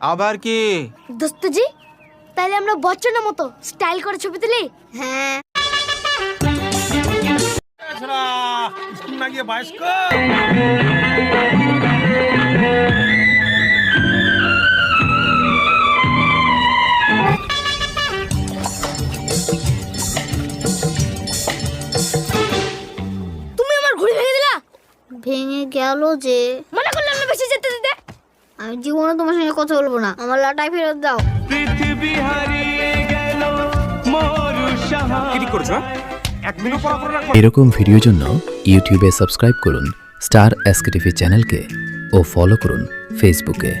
আবার কি? দোস্তজি, তাহলে আমরা বচ্চনের মতো স্টাইল করে ছবি তুলি। হ্যাঁ। স্কুল না গিয়ে বায়স্কোপ। তুমি আমার ঘুড়ি ভেঙে দিলা। ভেঙে গেল যে। মনে করলাম না বেশি যেতে দিতে। আমি জীবনে তোমার সঙ্গে কথা বলবো না। আমার লাটাই ফেরত দাও। পৃথিবী হারিয়ে গেল মরুশাহা। কি ঠিক করছো? এক দিনও পড়াশোনা রাখবো। এরকম ভিডিওর জন্য ইউটিউবে সাবস্ক্রাইব করুন স্টার এসকে টিভি চ্যানেলকে ও ফলো করুন ফেসবুকে।